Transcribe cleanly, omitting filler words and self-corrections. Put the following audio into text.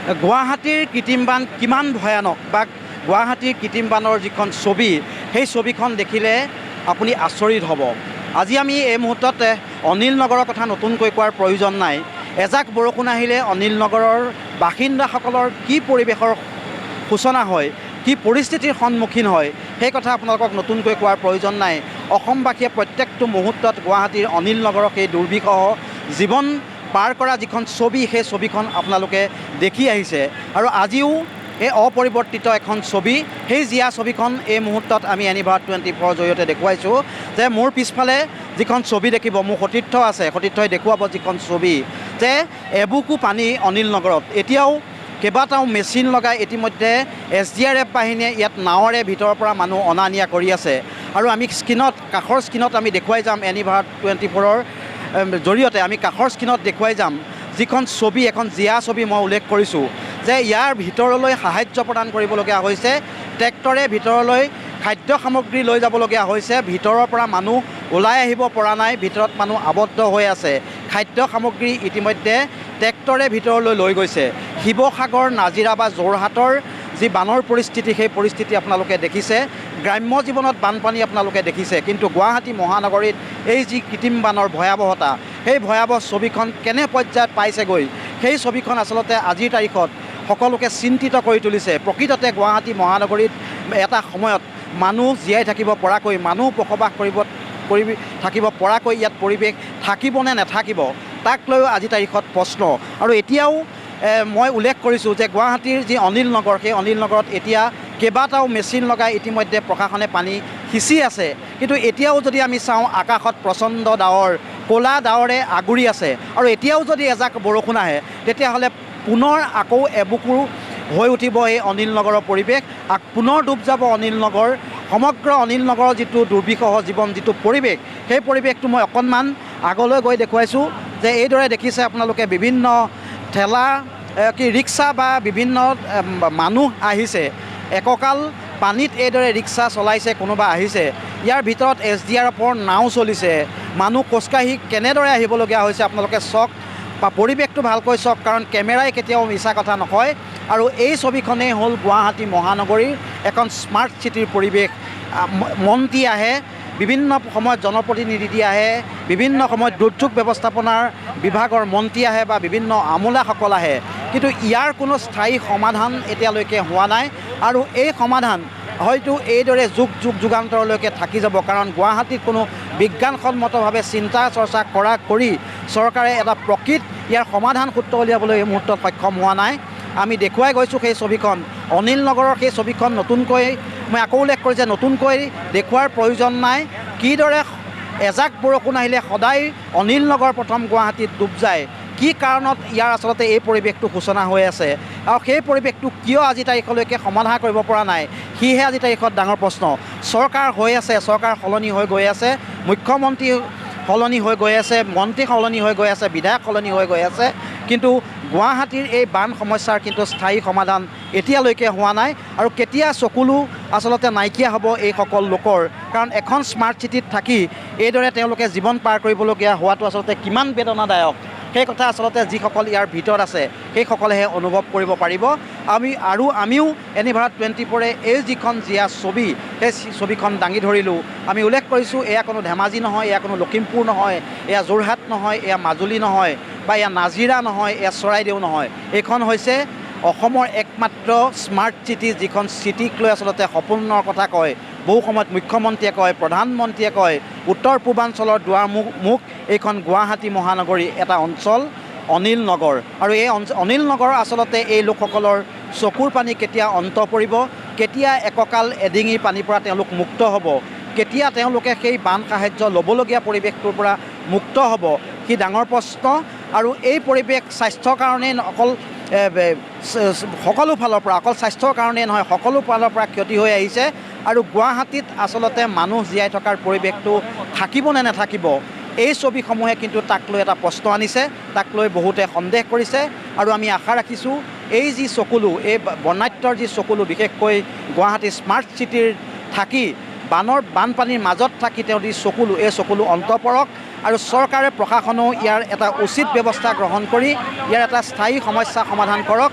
গুৱাহাটীৰ কৃত্ৰিম বান কিমান ভয়ানক বা গুৱাহাটীৰ কৃত্ৰিম বানৰ যিখন ছবি সেই ছবিখন দেখিলে আপুনি আচৰিত হ'ব। আজি আমি এই মুহূৰ্তত অনিল নগৰৰ কথা নতুনকৈ কোৱাৰ প্ৰয়োজন নাই। এজাক বৰষুণ আহিলে অনিল নগৰৰ বাসিন্দাসকলৰ কি পৰিৱেশৰ সূচনা হয়, কি পৰিস্থিতিৰ সন্মুখীন হয়, সেই কথা আপোনালোকক নতুনকৈ কোৱাৰ প্ৰয়োজন নাই। অসমবাসীয়ে প্ৰত্যেকটো মুহূৰ্তত গুৱাহাটীৰ অনিল নগৰৰ সেই দুৰ্বিষহ জীৱন পাৰ কৰা যিখন ছবি সেই ছবিখন আপোনালোকে দেখি আহিছে আৰু আজিও এই অপৰিৱৰ্তিত এখন ছবি, সেই জীয়া ছবিখন এই মুহূৰ্তত আমি এনিভাৰত 24 জৰিয়তে দেখুৱাইছোঁ যে মোৰ পিছফালে যিখন ছবি দেখিব, মোৰ সতীৰ্থ আছে, সতীৰ্থই দেখুৱাব যিখন ছবি যে এবুকু পানী অনিল নগৰত। এতিয়াও কেইবাটাও মেচিন লগাই ইতিমধ্যে SDRF বাহিনীয়ে ইয়াত নাৱৰে ভিতৰৰ পৰা মানুহ অনা নিয়া কৰি আছে আৰু আমি কাষৰ স্ক্ৰীণত আমি দেখুৱাই যাম এনিভাৰত 24ৰ জৰিয়তে আমি কাষৰ স্ক্ৰীণত দেখুৱাই যাম যিখন ছবি, এখন জীয়া ছবি মই উল্লেখ কৰিছোঁ যে ইয়াৰ ভিতৰলৈ সাহায্য প্ৰদান কৰিবলগীয়া হৈছে, ট্ৰেক্টৰে ভিতৰলৈ খাদ্য সামগ্ৰী লৈ যাবলগীয়া হৈছে, ভিতৰৰ পৰা মানুহ ওলাই আহিব পৰা নাই, ভিতৰত মানুহ আবদ্ধ হৈ আছে। খাদ্য সামগ্ৰী ইতিমধ্যে ট্ৰেক্টৰে ভিতৰলৈ লৈ গৈছে। শিৱসাগৰ, নাজিৰা বা যোৰহাটৰ যি বানৰ পৰিস্থিতি সেই পৰিস্থিতি আপোনালোকে দেখিছে, গ্ৰাম্য জীৱনত বানপানী আপোনালোকে দেখিছে, কিন্তু গুৱাহাটী মহানগৰীত এই যি কৃত্ৰিম বানৰ ভয়াৱহতা, সেই ভয়াৱহ ছবিখন কেনে পৰ্যায়ত পাইছেগৈ, সেই ছবিখন আচলতে আজিৰ তাৰিখত সকলোকে চিন্তিত কৰি তুলিছে। প্ৰকৃততে গুৱাহাটী মহানগৰীত এটা সময়ত মানুহ জীয়াই থাকিব পৰাকৈ, মানুহ বসবাস কৰি থাকিব পৰাকৈ ইয়াত পৰিৱেশ থাকিবনে নাথাকিব, তাক লৈও আজি তাৰিখত প্ৰশ্ন। আৰু এতিয়াও মই উল্লেখ কৰিছোঁ যে গুৱাহাটীৰ যি অনিল নগৰ, সেই অনিল নগৰত এতিয়া কেইবাটাও মেচিন লগাই ইতিমধ্যে প্ৰশাসনে পানী সিঁচি আছে, কিন্তু এতিয়াও যদি আমি চাওঁ আকাশত প্ৰচণ্ড ডাৱৰ, ক'লা ডাৱৰে আগুৰি আছে আৰু এতিয়াও যদি এজাক বৰষুণ আহে তেতিয়াহ'লে পুনৰ আকৌ এবুকু হৈ উঠিব এই অনিল নগৰৰ পৰিৱেশ, পুনৰ ডুব যাব অনিল নগৰ। সমগ্ৰ অনিল নগৰৰ যিটো দুৰ্বিষহ জীৱন, যিটো পৰিৱেশ, সেই পৰিৱেশটো মই অকণমান আগলৈ গৈ দেখুৱাইছোঁ যে এইদৰে দেখিছে আপোনালোকে বিভিন্ন ঠেলা ৰিক্সা বা বিভিন্ন মানুহ আহিছে, একঁকাল পানীত এইদৰে ৰিক্সা চলাইছে, কোনোবা আহিছে। ইয়াৰ ভিতৰত SDRFৰ নাও চলিছে, মানুহ খোজকাঢ়ি কেনেদৰে আহিবলগীয়া হৈছে আপোনালোকে চাওক বা পৰিৱেশটো ভালকৈ চাওক, কাৰণ কেমেৰাই কেতিয়াও মিছা কথা নকয়। আৰু এই ছবিখনেই হ'ল গুৱাহাটী মহানগৰীৰ এখন স্মাৰ্ট চিটিৰ পৰিৱেশ। মন্ত্ৰী আহে, বিভিন্ন সময়ত জনপ্ৰতিনিধি আহে, বিভিন্ন সময়ত দুৰ্যোগ ব্যৱস্থাপনাৰ বিভাগৰ মন্ত্ৰী আহে বা বিভিন্ন আমোলাসকল আহে, কিন্তু ইয়াৰ কোনো স্থায়ী সমাধান এতিয়ালৈকে হোৱা নাই আৰু এই সমাধান হয়তো এইদৰে যুগান্তৰলৈকে থাকি যাব, কাৰণ গুৱাহাটীত কোনো বিজ্ঞানসন্মতভাৱে চিন্তা চৰ্চা কৰি চৰকাৰে এটা প্ৰকৃত ইয়াৰ সমাধান সূত্ৰ উলিয়াবলৈ এই মুহূৰ্তত সক্ষম হোৱা নাই। আমি দেখুৱাই গৈছোঁ সেই ছবিখন, অনিল নগৰৰ সেই ছবিখন নতুনকৈ মই আকৌ উল্লেখ কৰিছোঁ যে নতুনকৈ দেখুওৱাৰ প্ৰয়োজন নাই। কিদৰে এজাক বৰষুণ আহিলে সদায় অনিল নগৰ প্ৰথম গুৱাহাটীত ডুব যায়, কি কাৰণত ইয়াৰ আচলতে এই পৰিৱেশটো সূচনা হৈ আছে আৰু সেই পৰিৱেশটো কিয় আজি তাৰিখলৈকে সমাধান কৰিব পৰা নাই, সিহে আজি তাৰিখত ডাঙৰ প্ৰশ্ন। চৰকাৰ হৈ আছে, চৰকাৰ সলনি হৈ গৈ আছে, মুখ্যমন্ত্ৰী সলনি হৈ গৈ আছে, মন্ত্ৰী সলনি হৈ গৈ আছে, বিধায়ক সলনি হৈ গৈ আছে, কিন্তু গুৱাহাটীৰ এই বান সমস্যাৰ কিন্তু স্থায়ী সমাধান এতিয়ালৈকে হোৱা নাই। আৰু কেতিয়া চকুলো আচলতে নাইকিয়া হ'ব এইসকল লোকৰ, কাৰণ এখন স্মাৰ্ট চিটিত থাকি এইদৰে তেওঁলোকে জীৱন পাৰ কৰিবলগীয়া হোৱাটো আচলতে কিমান বেদনাদায়ক, সেই কথা আচলতে যিসকল ইয়াৰ ভিতৰত আছে সেইসকলেহে অনুভৱ কৰিব পাৰিব। আমিও এনিভাৰত 24 এই যিখন জীয়া ছবি, সেই ছবিখন দাঙি ধৰিলোঁ। আমি উল্লেখ কৰিছোঁ এয়া কোনো ধেমাজি নহয়, এয়া কোনো লখিমপুৰ নহয়, এয়া যোৰহাট নহয়, এয়া মাজুলী নহয় বা এয়া নাজিৰা নহয়, এয়া চৰাইদেউ নহয়, এইখন হৈছে অসমৰ একমাত্ৰ স্মাৰ্ট চিটি, যিখন চিটিক লৈ আচলতে সপোনৰ কথা কয়। বহু সময়ত মুখ্যমন্ত্ৰীয়ে কয়, প্ৰধানমন্ত্ৰীয়ে কয়, উত্তৰ পূৰ্বাঞ্চলৰ দুৱাৰমুখ এইখন গুৱাহাটী মহানগৰী এটা অঞ্চল অনিল নগৰ। আৰু এই অনিল নগৰ আচলতে এই লোকসকলৰ চকুৰ পানী কেতিয়া অন্ত পৰিব, কেতিয়া একঁকাল এডিঙিৰ পানীৰ পৰা তেওঁলোক মুক্ত হ'ব, কেতিয়া তেওঁলোকে সেই বান সাহায্য ল'বলগীয়া পৰিৱেশটোৰ পৰা মুক্ত হ'ব, সি ডাঙৰ প্ৰশ্ন। আৰু এই পৰিৱেশ স্বাস্থ্যৰ কাৰণেই অকল সকলো ফালৰ পৰা, অকল স্বাস্থ্যৰ কাৰণেই নহয়, সকলো ফালৰ পৰা ক্ষতি হৈ আহিছে। আৰু গুৱাহাটীত আচলতে মানুহ জীয়াই থকাৰ পৰিৱেশটো থাকিব নে নাথাকিব, এই ছবিসমূহে কিন্তু তাক লৈ এটা প্ৰশ্ন আনিছে, তাক লৈ বহুতে সন্দেহ কৰিছে। আৰু আমি আশা ৰাখিছোঁ এই যি চকুলো, এই বৰ্ণাঢ্যৰ যি চকুলো, বিশেষকৈ গুৱাহাটী স্মাৰ্ট চিটিৰ থাকি বানপানীৰ মাজত থাকি তেওঁ যি চকুলো, এই চকুলো অন্ত পৰক আৰু চৰকাৰে প্ৰশাসনেও ইয়াৰ এটা উচিত ব্যৱস্থা গ্ৰহণ কৰি ইয়াৰ এটা স্থায়ী সমস্যা সমাধান কৰক।